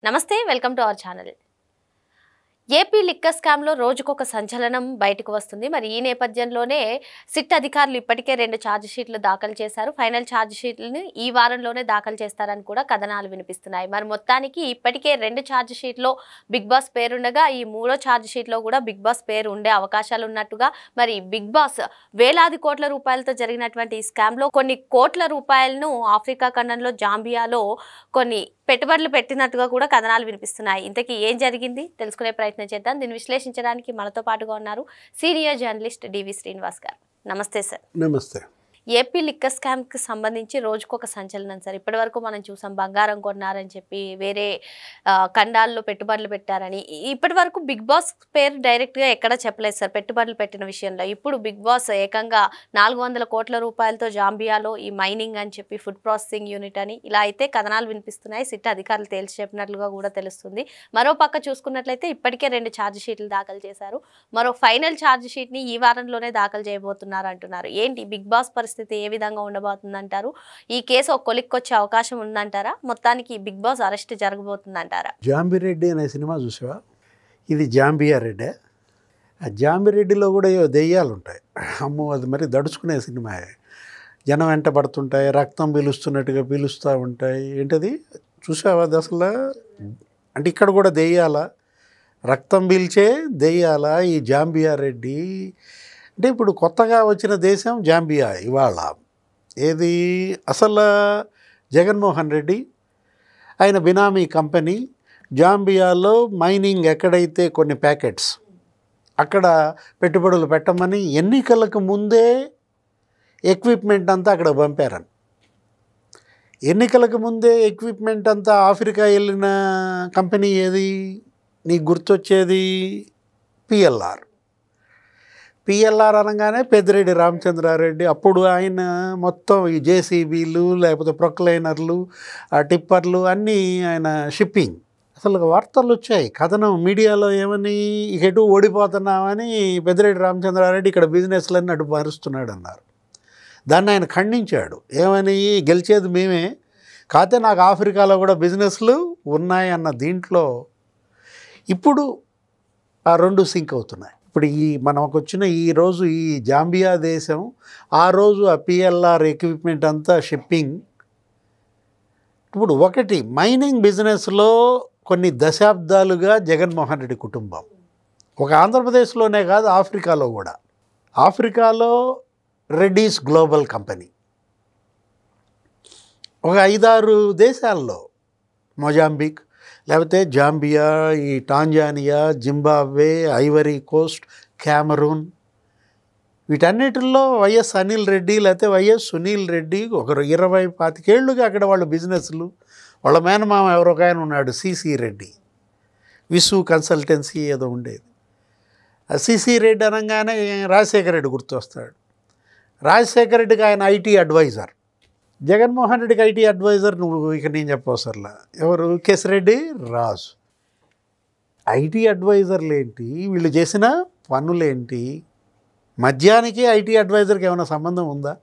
నమస్తే welcome to our channel. AP liquor స్కామ్లో రోజుకొక సంచలనం బయటకు వస్తుంది. మరి ఈ నేపథ్యంలోనే సిట్ అధికారులు ఇప్పటికే 2 ఛార్జ్ షీట్లు దాఖలు చేశారు. ఫైనల్ ఛార్జ్ షీట్లను ఈ వారంలోనే దాఖలు చేస్తారని కూడా కథనాలు వినిపిస్తున్నాయి. మరి మొత్తానికి ఇప్పటికే 2 ఛార్జ్ షీట్లో బిగ్ బాస్ పేరుండగా ఈ 3వ ఛార్జ్ షీట్లో కూడా బిగ్ బాస్ పేరు ఉండే అవకాశాలు ఉన్నట్టుగా మరి బిగ్ బాస్ వేలాది కోట్ల రూపాయలతో జరిగినటువంటి ఈ స్కామ్లో కొన్ని కోట్ల రూపాయలను ఆఫ్రికా ఖండంలో జాంబియాలో కొన్ని పెట్టుబడులు పెట్టినట్టుగా కూడా కథనాలు వినిపిస్తున్నాయి. ఇంతకీ ఏం జరిగింది తెలుసుకునే ప్రయత్నం చేద్దాం. దీన్ని విశ్లేషించడానికి మనతో పాటుగా ఉన్నారు సీనియర్ జర్నలిస్ట్ డివి శ్రీనివాస్ గారు. నమస్తే సార్. నమస్తే. ఏపీ లిక్కర్ స్కామ్కి సంబంధించి రోజుకొక సంచలనం సార్. ఇప్పటి వరకు మనం చూసాం బంగారం కొన్నారని చెప్పి వేరే ఖండాల్లో పెట్టుబడులు పెట్టారని. ఇప్పటి వరకు బిగ్ బాస్ పేరు డైరెక్ట్గా ఎక్కడ చెప్పలేదు సార్ పెట్టుబడులు పెట్టిన విషయంలో. ఇప్పుడు బిగ్ బాస్ ఏకంగా 400 కోట్ల రూపాయలతో జాంబియాలో ఈ మైనింగ్ అని చెప్పి ఫుడ్ ప్రాసెసింగ్ యూనిట్ అని ఇలా అయితే కథనాలు వినిపిస్తున్నాయి. సిట్ అధికారులు తేల్చి చెప్పినట్లుగా కూడా తెలుస్తుంది. మరో పక్క చూసుకున్నట్లయితే ఇప్పటికే 2 ఛార్జ్ షీట్లు దాఖలు చేశారు. మరో ఫైనల్ ఛార్జ్ షీట్ని ఈ వారంలోనే దాఖలు చేయబోతున్నారు అంటున్నారు. ఏంటి బిగ్ బాస్ పరిస్థితి ఏ విధంగా ఉండబోతుందంటారు? ఈ కేసు ఒక కొలిక్కొచ్చే అవకాశం ఉందంటారా? మొత్తానికి బిగ్ బాస్ అరెస్ట్ జరగబోతుందంటారా? జాంబిరెడ్డి అనే సినిమా చూసావా? ఇది జాంబియా రెడ్డే. ఆ జాంబిరెడ్డిలో కూడా దెయ్యాలు ఉంటాయి. అమ్మో, అది మరి దడుచుకునే సినిమా. జనం వెంట పడుతుంటాయి, రక్తం పీలుస్తున్నట్టుగా పీలుస్తూ ఉంటాయి. ఏంటది చూసావా? అది అసలు అంటే ఇక్కడ కూడా దెయ్యాల, రక్తం పీల్చే దెయ్యాల ఈ జాంబియా రెడ్డి. అంటే ఇప్పుడు కొత్తగా వచ్చిన దేశం జాంబియా. ఇవాళ ఏది అసలు జగన్మోహన్ రెడ్డి ఆయన బినామీ కంపెనీ జాంబియాలో మైనింగ్ ఎక్కడైతే కొన్ని ప్యాకెట్స్ అక్కడ పెట్టుబడులు పెట్టమని ఎన్నికలకు ముందే ఎక్విప్మెంట్ అంతా అక్కడ పంపారని. ఎన్నికలకు ముందే ఎక్విప్మెంట్ అంతా ఆఫ్రికా వెళ్ళిన కంపెనీ ఏది నీకు గుర్తొచ్చేది? పిఎల్ఆర్ అనగానే పెద్దిరెడ్డి రామచంద్రారెడ్డి. అప్పుడు ఆయన మొత్తం ఈ జేసీబీలు లేకపోతే ప్రొక్లైనర్లు ఆ టిప్పర్లు అన్నీ ఆయన షిప్పింగ్. అసలు వార్తలు వచ్చాయి, కథనం మీడియాలో ఏమని ఎటు ఓడిపోతున్నామని పెద్దిరెడ్డి రామచంద్రారెడ్డి ఇక్కడ బిజినెస్లన్నీ అటు మారుస్తున్నాడు అన్నారు. దాన్ని ఆయన ఖండించాడు. ఏమని? గెలిచేది మేమే, కాకపోతే నాకు ఆఫ్రికాలో కూడా బిజినెస్లు ఉన్నాయన్న దీంట్లో ఇప్పుడు ఆ 2 సింక్ అవుతున్నాయి. ఇప్పుడు మనకు వచ్చిన ఈరోజు ఈ జాంబియా దేశం ఆ రోజు ఆ పిఎల్ఆర్ ఎక్విప్మెంట్ అంతా షిప్పింగ్. ఇప్పుడు ఒకటి మైనింగ్ బిజినెస్లో కొన్ని దశాబ్దాలుగా జగన్మోహన్ రెడ్డి కుటుంబం, ఒక ఆంధ్రప్రదేశ్లోనే కాదు ఆఫ్రికాలో కూడా. ఆఫ్రికాలో రెడ్డీస్ గ్లోబల్ కంపెనీ ఒక 5-6 దేశాల్లో, మొజాంబిక్ లేకపోతే జాంబియా, ఈ Tanzania, Zimbabwe, Ivory Coast, Cameroon, వీటన్నిటిల్లో వైఎస్ అనిల్ రెడ్డి లేకపోతే వైఎస్ సునీల్ రెడ్డి ఒకరు 20-25 ఏళ్ళుగా అక్కడ వాళ్ళ బిజినెస్లు. వాళ్ళ మేనమామ ఎవరొక ఆయన ఉన్నాడు, సిసి రెడ్డి, విసు కన్సల్టెన్సీ ఏదో ఉండేది. ఆ సిసి రెడ్డి అనగానే రాజశేఖర రెడ్డి గుర్తొస్తాడు. రాజశేఖర రెడ్డికి ఆయన ఐటీ అడ్వైజర్, జగన్మోహన్ రెడ్డికి ఐటీ అడ్వైజర్ నువ్వు ఇక నేను చెప్పవసరలా. ఎవరు? కేసిరెడ్డి రాజు. ఐటీ అడ్వైజర్లు ఏంటి, వీళ్ళు చేసిన పనులేంటి? మద్యానికి ఐటీ అడ్వైజర్కి ఏమైనా సంబంధం ఉందా?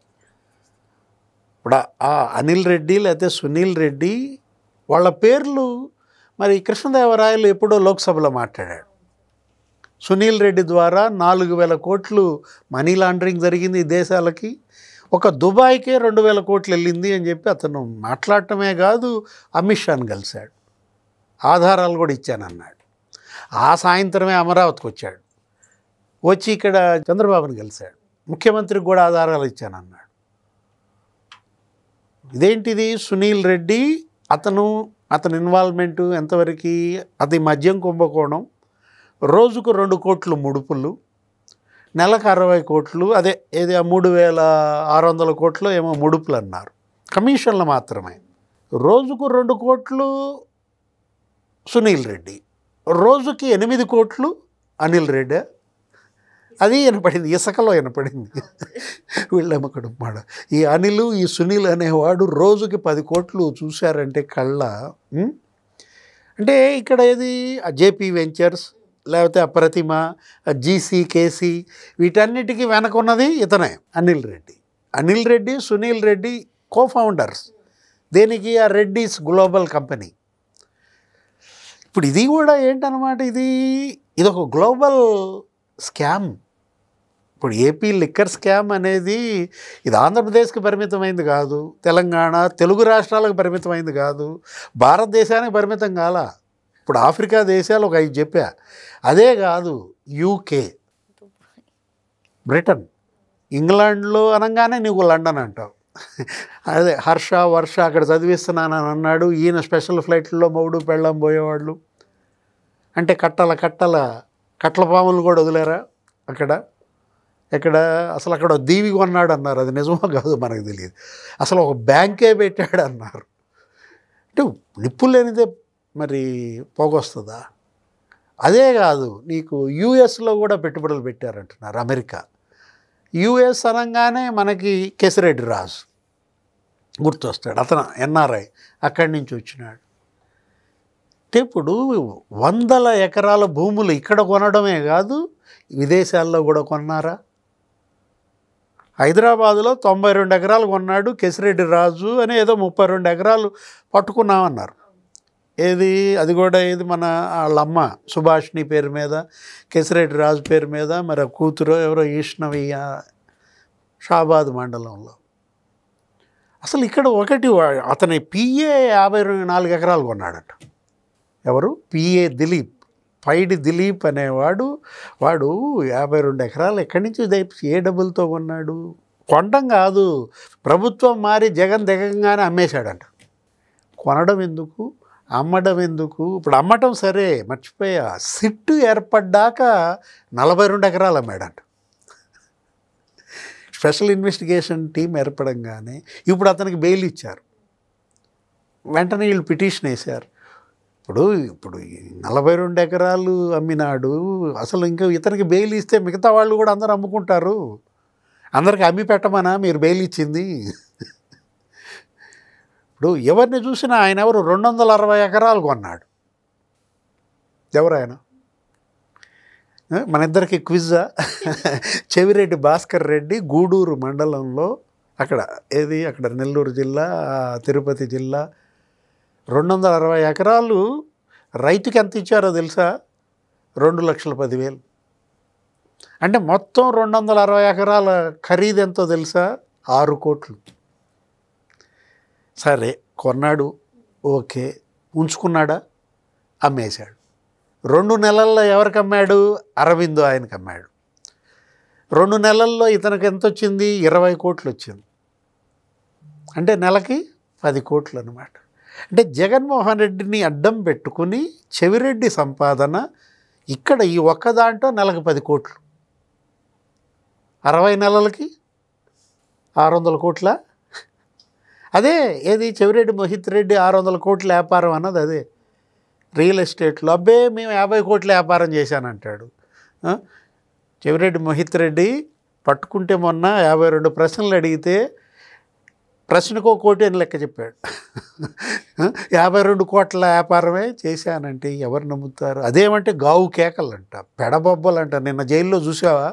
ఇప్పుడు ఆ అనిల్ రెడ్డి లేకపోతే సునీల్ రెడ్డి వాళ్ళ పేర్లు మరి కృష్ణదేవరాయలు ఎప్పుడో లోక్సభలో మాట్లాడాడు. సునీల్ రెడ్డి ద్వారా 4,000 కోట్లు మనీ లాండరింగ్ జరిగింది ఈ దేశాలకి. ఒక దుబాయ్కే 2,000 కోట్లు వెళ్ళింది అని చెప్పి అతను మాట్లాడటమే కాదు, అమిత్ షాని కలిశాడు, ఆధారాలు కూడా ఇచ్చానన్నాడు. ఆ సాయంత్రమే అమరావతికి వచ్చాడు, వచ్చి ఇక్కడ చంద్రబాబుని కలిశాడు, ముఖ్యమంత్రికి కూడా ఆధారాలు ఇచ్చానన్నాడు. ఇదేంటిది? సునీల్ రెడ్డి అతని ఇన్వాల్వ్మెంటు ఎంతవరకు? అది మద్యం కుంభకోణం, రోజుకు 2 కోట్లు ముడుపులు, నెలకు 60 కోట్లు, అదే ఏది 3,600 కోట్లు ఏమో ముడుపులు అన్నారు, కమిషన్లు మాత్రమే. రోజుకు 2 కోట్లు సునీల్ రెడ్డి, రోజుకి 8 కోట్లు అనిల్ రెడ్డి. అది వినపడింది, ఇసుకలో వినపడింది వీళ్ళమ్మకడు మాట. ఈ అనిల్ ఈ సునీల్ అనేవాడు రోజుకి 10 కోట్లు చూశారంటే కళ్ళ. అంటే ఇక్కడ ఏది జేపీ వెంచర్స్ లేకపోతే ఆ ప్రతిమ, జీసీ, కేసీ, వీటన్నిటికీ వెనకున్నది ఇతనే అనిల్ రెడ్డి. Anil Reddy, Sunil Reddy co founders. దేనికి? ఆ రెడ్డీస్ గ్లోబల్ కంపెనీ. ఇప్పుడు ఇది కూడా ఏంటన్నమాట, ఇది ఒక గ్లోబల్ స్కామ్. ఇప్పుడు ఏపీ లిక్కర్ స్కామ్ అనేది ఇది ఆంధ్రప్రదేశ్కి పరిమితమైంది కాదు, తెలంగాణ తెలుగు రాష్ట్రాలకు పరిమితమైంది కాదు, భారతదేశానికి పరిమితం కాల. ఇప్పుడు ఆఫ్రికా దేశాలు ఒక 5 చెప్పా, అదే కాదు యూకే, బ్రిటన్, ఇంగ్లాండ్లో అనగానే నీకు లండన్ అంటావు. అదే హర్ష వర్ష అక్కడ చదివిస్తున్నానని అన్నాడు, ఈయన స్పెషల్ ఫ్లైట్లో మౌడు పెళ్ళం పోయేవాళ్ళు. అంటే కట్టల పాములు కూడా వదిలేరా అక్కడ. ఎక్కడ అసలు అక్కడ దీవి కొన్నాడు అన్నారు, అది నిజమో కాదు మనకు తెలియదు. అసలు ఒక బ్యాంకే పెట్టాడు అన్నారు. అంటే నిప్పు లేనిదే మరి పోగొస్తుందా? అదే కాదు, నీకు యుఎస్లో కూడా పెట్టుబడులు పెట్టారంటున్నారు, అమెరికా. యుఎస్ అనగానే మనకి కేసిరెడ్డి రాజు గుర్తొస్తాడు, అతను ఎన్ఆర్ఐ, అక్కడి నుంచి వచ్చినాడు. అంటే ఇప్పుడు 100 ఎకరాల భూములు ఇక్కడ కొనడమే కాదు, విదేశాల్లో కూడా కొన్నారా. హైదరాబాదులో 92 ఎకరాలు కొన్నాడు కేసిరెడ్డి రాజు అని, ఏదో 32 ఎకరాలు పట్టుకున్నామన్నారు. అది కూడా మన వాళ్ళమ్మ సుభాష్ని పేరు మీద, కేసిరెడ్డి రాజు పేరు మీద, మరి కూతురు ఎవరో ఈష్ణవి, షాబాద్ మండలంలో. అసలు ఇక్కడ అతని పిఏ 54 ఎకరాలు కొన్నాడట. ఎవరు? పిఏ దిలీప్, పైడి దిలీప్ అనేవాడు. వాడు 52 ఎకరాలు ఎక్కడి నుంచి ఏ డబ్బులతో కొన్నాడు? కొనడం కాదు, ప్రభుత్వం మారి జగన్ దిగంగానే అమ్మేశాడంట. కొనడం ఎందుకు, అమ్మడం ఎందుకు? ఇప్పుడు అమ్మటం సరే, మర్చిపోయా, సిట్టు ఏర్పడ్డాక 42 ఎకరాలు అమ్మాడంట. స్పెషల్ ఇన్వెస్టిగేషన్ టీం ఏర్పడంగానే ఇప్పుడు అతనికి బెయిల్ ఇచ్చారు. వెంటనే వీళ్ళు పిటిషన్ వేశారు. ఇప్పుడు 42 ఎకరాలు అమ్మినాడు, అసలు ఇంకా ఇతనికి బెయిల్ ఇస్తే మిగతా వాళ్ళు కూడా అందరూ అమ్ముకుంటారు. అందరికి అమ్మి పెట్టమనా మీరు బెయిల్ ఇచ్చింది? ఇప్పుడు ఎవరిని చూసినా ఆయన ఎవరు 260 ఎకరాలు కొన్నాడు. ఎవరు ఆయన? మన ఇద్దరికి క్విజ్జా? చెవిరెడ్డి భాస్కర్ రెడ్డి, గూడూరు మండలంలో, అక్కడ నెల్లూరు జిల్లా, తిరుపతి జిల్లా, 260 ఎకరాలు. రైతుకి ఎంత ఇచ్చారో తెలుసా? 2,10,000. అంటే మొత్తం 260 ఎకరాల ఖరీదు ఎంతో తెలుసా? 6 కోట్లు. సరే కొన్నాడు, ఓకే. ఉంచుకున్నాడా? అమ్మేశాడు. 2 నెలల్లో ఎవరికి అమ్మాడు? అరవిందో ఆయనకి అమ్మాడు. 2 నెలల్లో ఇతనికి ఎంత వచ్చింది? 20 కోట్లు వచ్చింది. అంటే నెలకి 10 కోట్లు అన్నమాట. అంటే జగన్మోహన్ రెడ్డిని అడ్డం పెట్టుకుని చెవిరెడ్డి సంపాదన ఇక్కడ ఈ ఒక్క దాంట్లో నెలకు 10 కోట్లు, 60 నెలలకి 600 కోట్ల. అదే చెవిరెడ్డి మోహిత్ రెడ్డి 600 కోట్ల వ్యాపారం అన్నది అదే. రియల్ ఎస్టేట్లో అబ్బే మేము 50 కోట్ల వ్యాపారం చేశానంటాడు. చెవిరెడ్డి మోహిత్ రెడ్డి పట్టుకుంటే మొన్న 52 ప్రశ్నలు అడిగితే ప్రశ్నకు 1 కోటి అని లెక్క చెప్పాడు. 52 కోట్ల వ్యాపారమే చేశానంటే ఎవరు నమ్ముతారు? అదేమంటే గావు కేకలంట, పెడబొబ్బలంట. నిన్న జైల్లో చూసావా?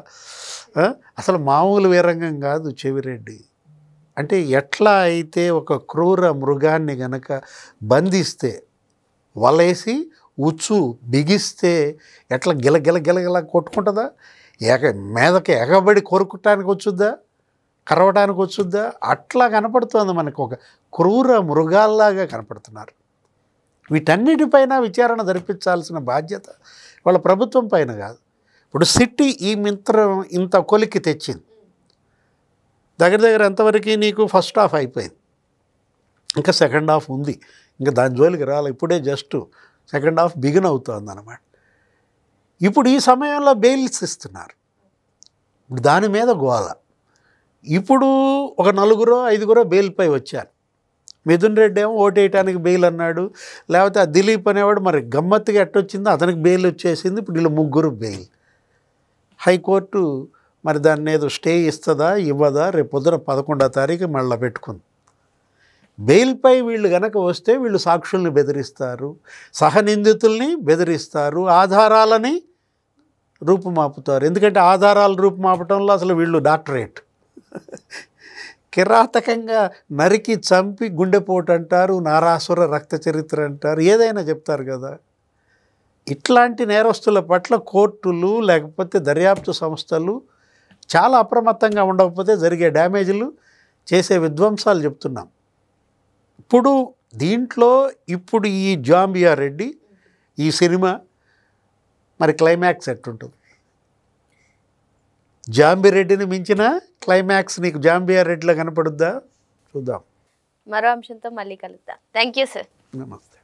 అసలు మామూలు వీరంగం కాదు చెవిరెడ్డి. అంటే ఎట్లా అయితే ఒక క్రూర మృగాన్ని గనక బంధిస్తే, వలేసి ఉచ్చు బిగిస్తే ఎట్లా గిలగిల కొట్టుకుంటుందా? మీదకి ఎగబడి కొరుకుటానికి వచ్చుద్దా, కరవటానికి వచ్చుద్దా? అట్లా కనపడుతుంది మనకు. ఒక క్రూర మృగాల్లాగా కనపడుతున్నారు. వీటన్నిటిపైన విచారణ జరిపించాల్సిన బాధ్యత వాళ్ళ ప్రభుత్వం పైన కాదు. ఇప్పుడు సిట్టి ఈ మింత్రం ఇంత కొలికి తెచ్చింది. దగ్గర ఎంతవరకు నీకు ఫస్ట్ హాఫ్ అయిపోయింది, ఇంకా సెకండ్ హాఫ్ ఉంది. ఇంకా దాని జోలికి రాలి, ఇప్పుడే జస్ట్ సెకండ్ హాఫ్ బిగిన్ అవుతుంది అన్నమాట. ఇప్పుడు ఈ సమయంలో బెయిల్స్ ఇస్తున్నారు. ఇప్పుడు దాని మీద గోల. ఇప్పుడు ఒక 4-5 బెయిల్పై వచ్చారు. మిథున్ రెడ్డి ఏమో ఓటేయటానికి బెయిల్ అన్నాడు. లేకపోతే ఆ దిలీప్ అనేవాడు మరి గమ్మత్తుగా ఎట్టొచ్చిందో అతనికి బెయిల్ వచ్చేసింది. ఇప్పుడు వీళ్ళు 3 బెయిల్. హైకోర్టు మరి దాన్ని ఏదో స్టే ఇస్తుందా ఇవ్వదా రేపు పొద్దున 11వ తారీఖు మళ్ళీ పెట్టుకుంది. బెయిల్పై వీళ్ళు గనక వస్తే వీళ్ళు సాక్షుల్ని బెదిరిస్తారు, సహనిందితుల్ని బెదిరిస్తారు, ఆధారాలని రూపుమాపుతారు. ఎందుకంటే ఆధారాలు రూపుమాపటంలో అసలు వీళ్ళు డాక్టరేట్. కిరాతకంగా నరికి చంపి గుండెపోటు అంటారు, నారాసుర రక్త చరిత్ర అంటారు, ఏదైనా చెప్తారు కదా. ఇట్లాంటి నేరస్తుల పట్ల కోర్టులు లేకపోతే దర్యాప్తు సంస్థలు చాలా అప్రమత్తంగా ఉండకపోతే జరిగే డ్యామేజ్లు, చేసే విధ్వంసాలు చెప్తున్నాం. ఇప్పుడు ఈ జాంబియా రెడ్డి ఈ సినిమా మరి క్లైమాక్స్ ఎట్టుంటుంది? జాంబిరెడ్డిని మించిన క్లైమాక్స్ నీకు జాంబియా రెడ్డిలో కనపడుద్దా? చూద్దాం. మరో అంశంతో మళ్ళీ కలుద్దాం. Thank you sir. నమస్తే.